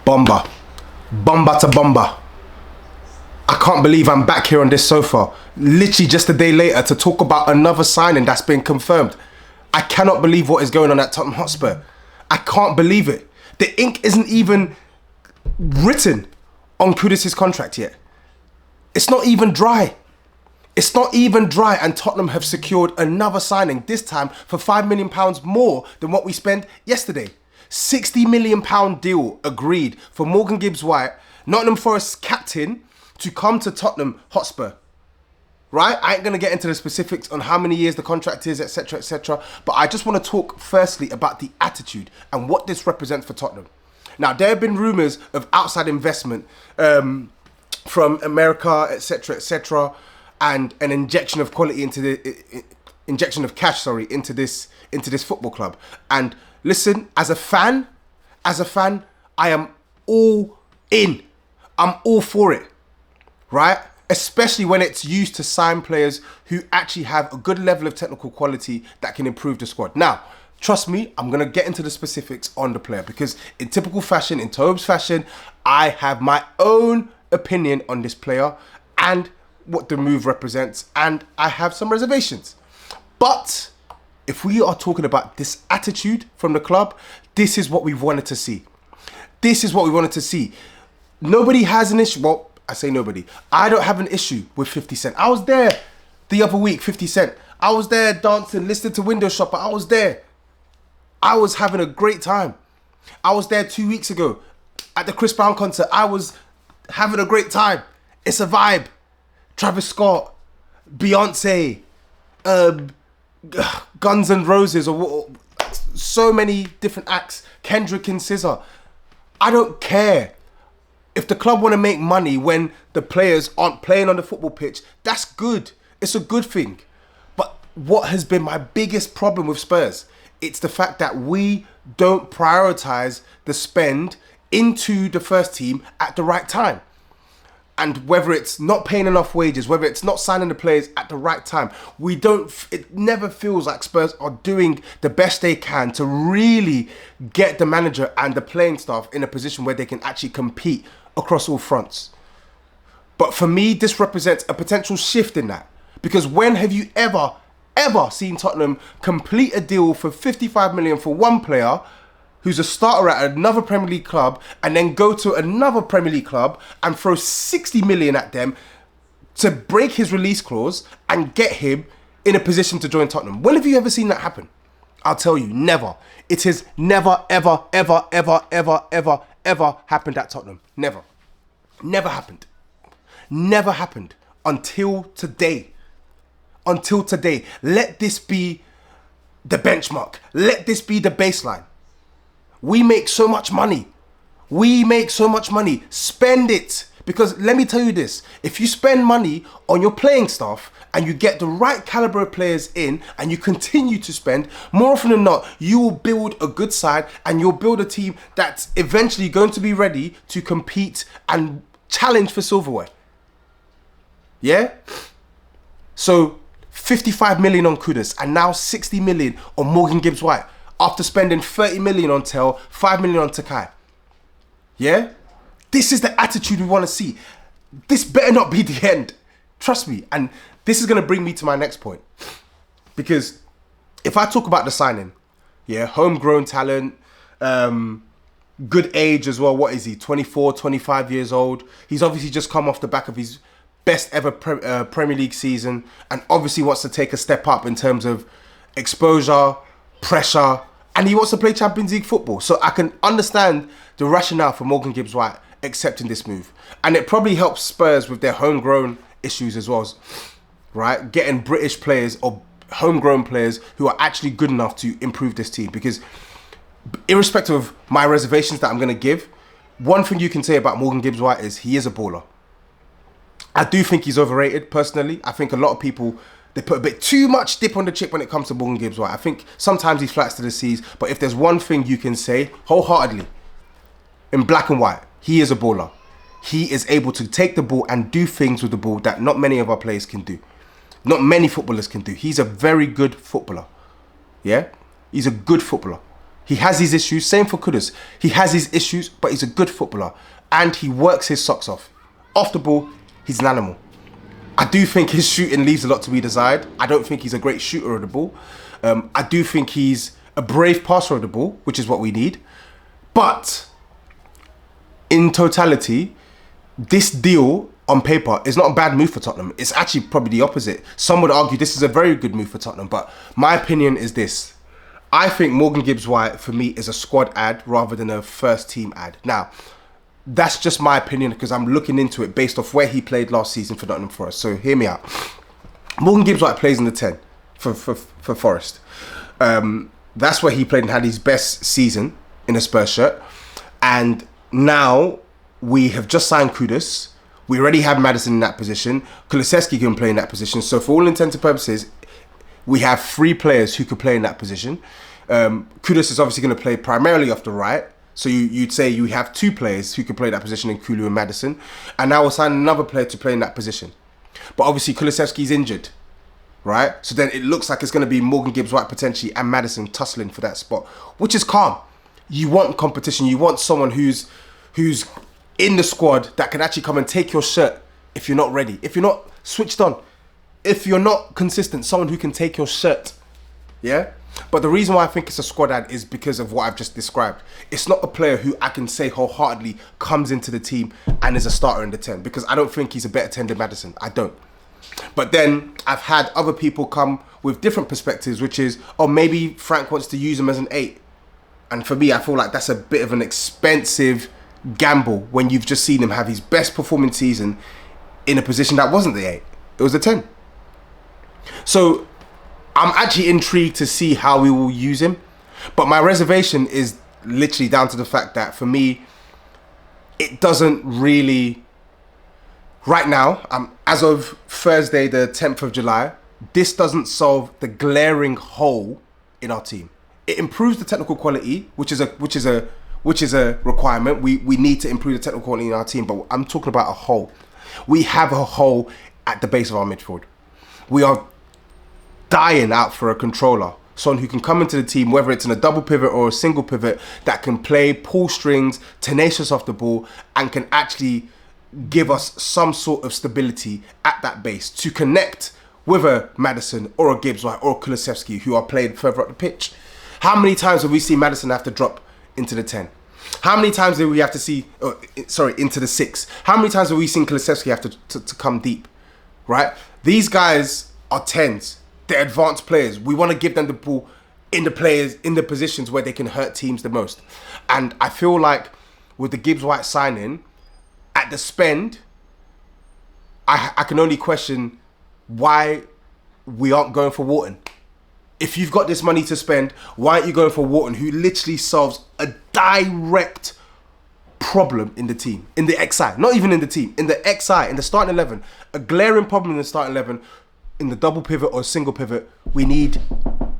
Bomba. Bomba to Bomba. I can't believe I'm back here on this sofa, literally just a day later, to talk about another signing that's been confirmed. I cannot believe what is going on at Tottenham Hotspur. I can't believe it. The ink isn't even written on Kudus' contract yet. It's not even dry. It's not even dry, and Tottenham have secured another signing, this time for £5 million more than what we spent yesterday. £60 million deal agreed for Morgan Gibbs-White, Nottingham Forest captain, to come to Tottenham Hotspur. Right? I ain't going to get into the specifics on how many years the contract is, etc., etc. But I just want to talk firstly about the attitude and what this represents for Tottenham. Now, there have been rumours of outside investment from America, etc., etc., and an injection of quality into the injection of cash, into this football club. And listen, as a fan, I am all in. I'm all for it, right? Especially when it's used to sign players who actually have a good level of technical quality that can improve the squad. Now, trust me, I'm going to get into the specifics on the player because in typical fashion, in Tobes fashion, I have my own opinion on this player and what the move represents, and I have some reservations. But if we are talking about this attitude from the club, this is what we wanted to see. This is what we wanted to see. Nobody has an issue. Well, I say nobody. I don't have an issue with 50 Cent. I was there the other week, 50 Cent. I was there dancing, listening to Window Shopper. I was there. I was having a great time. I was there 2 weeks ago at the Chris Brown concert. I was having a great time. It's a vibe. Travis Scott, Beyonce, Guns N' Roses, or so many different acts. Kendrick and SZA. I don't care. If the club want to make money when the players aren't playing on the football pitch, that's good. It's a good thing. But what has been my biggest problem with Spurs? It's the fact that we don't prioritise the spend into the first team at the right time. And whether it's not paying enough wages, whether it's not signing the players at the right time, it never feels like Spurs are doing the best they can to really get the manager and the playing staff in a position where they can actually compete across all fronts. But for me, this represents a potential shift in that. Because when have you ever seen Tottenham complete a deal for 55 million for one player who's a starter at another Premier League club and then go to another Premier League club and throw 60 million at them to break his release clause and get him in a position to join Tottenham? When have you ever seen that happen? I'll tell you, never. It has never, ever, ever, ever, ever, ever, ever happened at Tottenham. Never. Never happened. Never happened until today. Until today. Let this be the benchmark. Let this be the baseline. We make so much money. We make so much money. Spend it. Because let me tell you this. If you spend money on your playing staff and you get the right caliber of players in and you continue to spend, more often than not, you will build a good side and you'll build a team that's eventually going to be ready to compete and challenge for silverware. Yeah? So 55 million on Kudus and now 60 million on Morgan Gibbs-White. After spending 30 million on Tel, 5 million on Takai. Yeah? This is the attitude we want to see. This better not be the end. Trust me. And this is going to bring me to my next point. Because if I talk about the signing, yeah, homegrown talent, good age as well. What is he? 24, 25 years old. He's obviously just come off the back of his best ever Premier League season and obviously wants to take a step up in terms of exposure, pressure, and he wants to play Champions League football. So I can understand the rationale for Morgan Gibbs-White accepting this move. And it probably helps Spurs with their homegrown issues as well, right? Getting British players or homegrown players who are actually good enough to improve this team. Because irrespective of my reservations that I'm going to give, one thing you can say about Morgan Gibbs-White is he is a baller. I do think he's overrated, personally. I think a lot of people, they put a bit too much dip on the chip when it comes to Morgan Gibbs-White. I think sometimes he flats to the seas, but if there's one thing you can say wholeheartedly, in black and white, he is a baller. He is able to take the ball and do things with the ball that not many of our players can do. Not many footballers can do. He's a very good footballer. Yeah? He's a good footballer. He has his issues. Same for Kudus. He has his issues, but he's a good footballer. And he works his socks off. Off the ball, he's an animal. I do think his shooting leaves a lot to be desired. I don't think he's a great shooter of the ball. I do think he's a brave passer of the ball, which is what we need. But in totality, this deal on paper is not a bad move for Tottenham. It's actually probably the opposite. Some would argue this is a very good move for Tottenham, but my opinion is this. I think Morgan Gibbs-White, for me, is a squad ad rather than a first team ad. Now, that's just my opinion because I'm looking into it based off where he played last season for Nottingham Forest. So hear me out. Morgan Gibbs-White plays in the 10 for Forest. That's where he played and had his best season in a Spurs shirt. And now we have just signed Kudus. We already have Maddison in that position. Kulusevski can play in that position. So for all intents and purposes, we have 3 players who could play in that position. Kudus is obviously going to play primarily off the right. So you'd say you have 2 players who can play that position in Kulu and Maddison. And now we'll sign another player to play in that position. But obviously Kulusevski's injured, right? So then it looks like it's going to be Morgan Gibbs-White potentially and Maddison tussling for that spot, which is calm. You want competition. You want someone who's in the squad that can actually come and take your shirt if you're not ready, if you're not switched on, if you're not consistent, someone who can take your shirt, yeah? But the reason why I think it's a squad ad is because of what I've just described. It's not a player who I can say wholeheartedly comes into the team and is a starter in the 10 because I don't think he's a better 10 than Maddison. I don't. But then I've had other people come with different perspectives, which is, oh, maybe Frank wants to use him as an 8. And for me, I feel like that's a bit of an expensive gamble when you've just seen him have his best performing season in a position that wasn't the 8. It was the 10. So I'm actually intrigued to see how we will use him. But my reservation is literally down to the fact that for me, it doesn't really... Right now, as of Thursday, the 10th of July, this doesn't solve the glaring hole in our team. It improves the technical quality, which is a requirement. We need to improve the technical quality in our team, but I'm talking about a hole. We have a hole at the base of our midfield. We are dying out for a controller, someone who can come into the team, whether it's in a double pivot or a single pivot, that can play, pull strings, tenacious off the ball, and can actually give us some sort of stability at that base to connect with a Maddison or a Gibbs-White or a Kulusevski who are playing further up the pitch. How many times have we seen Maddison have to drop into the 10? How many times do we have to see, into the 6? How many times have we seen Kulusevski have to come deep, right? These guys are 10s. They're advanced players. We want to give them the ball in the positions where they can hurt teams the most. And I feel like with the Gibbs-White signing, at the spend, I can only question why we aren't going for Walton. If you've got this money to spend, why aren't you going for Walton, who literally solves a direct problem in the team, in the XI, not even in the team, in the XI, in the starting 11, a glaring problem in the starting 11, in the double pivot or single pivot. We need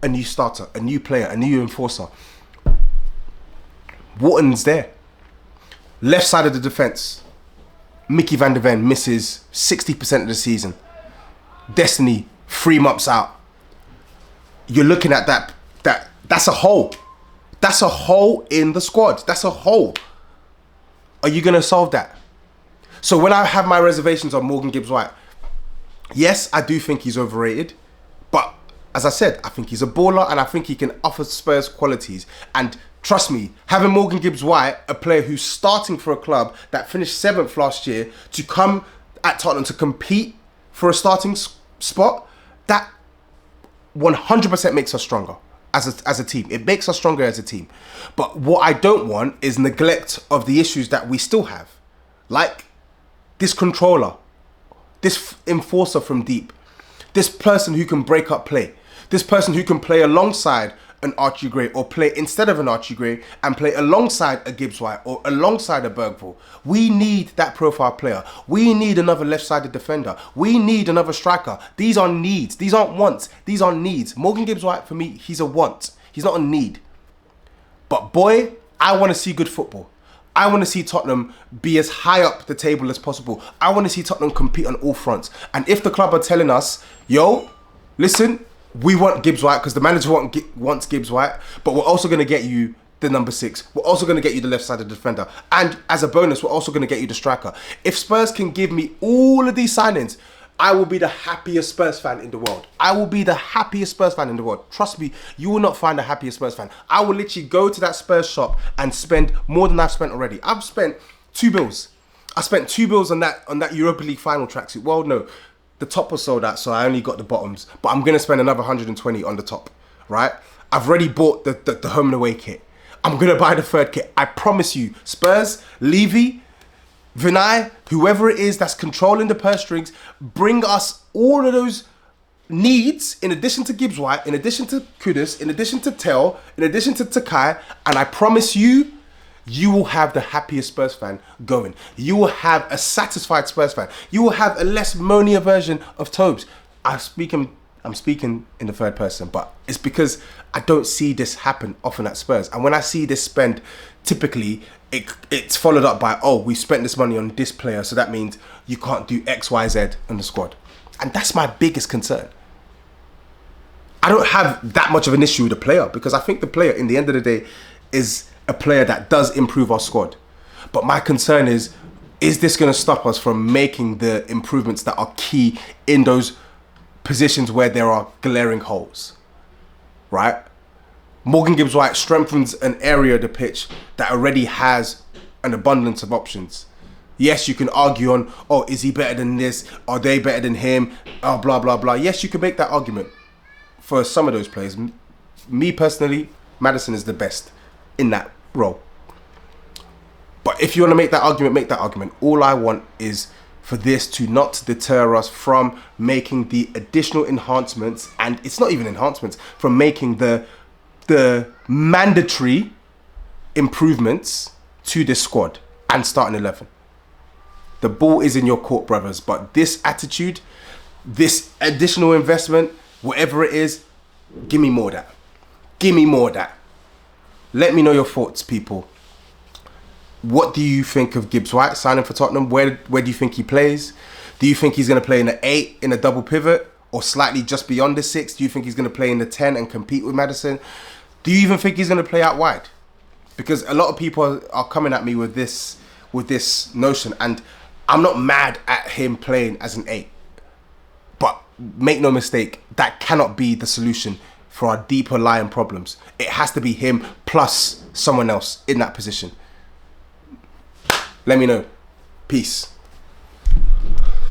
a new starter, a new player, a new enforcer. Walton's there. Left side of the defence, Mickey van der Ven misses 60% of the season. Destiny, 3 months out. You're looking at that's a hole. That's a hole in the squad. That's a hole. Are you going to solve that? So when I have my reservations on Morgan Gibbs-White, yes, I do think he's overrated. But as I said, I think he's a baller and I think he can offer Spurs qualities. And trust me, having Morgan Gibbs-White, a player who's starting for a club that finished 7th last year, to come at Tottenham to compete for a starting spot, that 100% makes us stronger as a team. It makes us stronger as a team. But what I don't want is neglect of the issues that we still have. Like this controller, this enforcer from deep, this person who can break up play, this person who can play alongside an Archie Gray or play instead of an Archie Gray and play alongside a Gibbs-White or alongside a Bergvall. We need that profile player. We need another left-sided defender. We need another striker. These are needs. These aren't wants. These are needs. Morgan Gibbs-White, for me, he's a want. He's not a need. But boy, I want to see good football. I want to see Tottenham be as high up the table as possible. I want to see Tottenham compete on all fronts. And if the club are telling us, yo, listen, We want Gibbs-White because the manager wants Gibbs-White, but we're also going to get you the number 6. We're also going to get you the left-sided defender. And as a bonus, we're also going to get you the striker. If Spurs can give me all of these signings, I will be the happiest Spurs fan in the world. I will be the happiest Spurs fan in the world. Trust me, you will not find a happier Spurs fan. I will literally go to that Spurs shop and spend more than I've spent already. I've spent 2 bills. I spent 2 bills on that Europa League final tracksuit. Well, no, the top was sold out, so I only got the bottoms. But I'm going to spend another 120 on the top, right? I've already bought the home and away kit. I'm going to buy the 3rd kit. I promise you, Spurs, Levy, Vinay, whoever it is that's controlling the purse strings, bring us all of those needs in addition to Gibbs-White, in addition to Kudus, in addition to Tel, in addition to Takai, and I promise you, you will have the happiest Spurs fan going. You will have a satisfied Spurs fan. You will have a less moanier version of Tobes. I'm speaking in the 3rd person, but it's because I don't see this happen often at Spurs. And when I see this spend, typically it's followed up by, oh, we spent this money on this player, so that means you can't do X, Y, Z on the squad. And that's my biggest concern. I don't have that much of an issue with the player because I think the player, in the end of the day, is a player that does improve our squad. But my concern is this going to stop us from making the improvements that are key in those positions where there are glaring holes, right? Morgan Gibbs-White strengthens an area of the pitch that already has an abundance of options. Yes, you can argue on, oh, is he better than this? Are they better than him? Oh, blah, blah, blah. Yes, you can make that argument for some of those players. Me personally, Maddison is the best in that role. But if you want to make that argument, make that argument. All I want is for this to not deter us from making the additional enhancements, and it's not even enhancements, from making the mandatory improvements to this squad and starting 11. The ball is in your court, brothers, but this attitude, this additional investment, whatever it is, give me more of that. Give me more of that. Let me know your thoughts, people. What do you think of Gibbs-White signing for Tottenham? Where do you think he plays? Do you think he's going to play in the 8 in a double pivot or slightly just beyond the 6? Do you think he's going to play in the 10 and compete with Maddison? Do you even think he's going to play out wide? Because a lot of people are coming at me with this notion, and I'm not mad at him playing as an 8. But make no mistake, that cannot be the solution for our deeper lying problems. It has to be him plus someone else in that position. Let me know. Peace.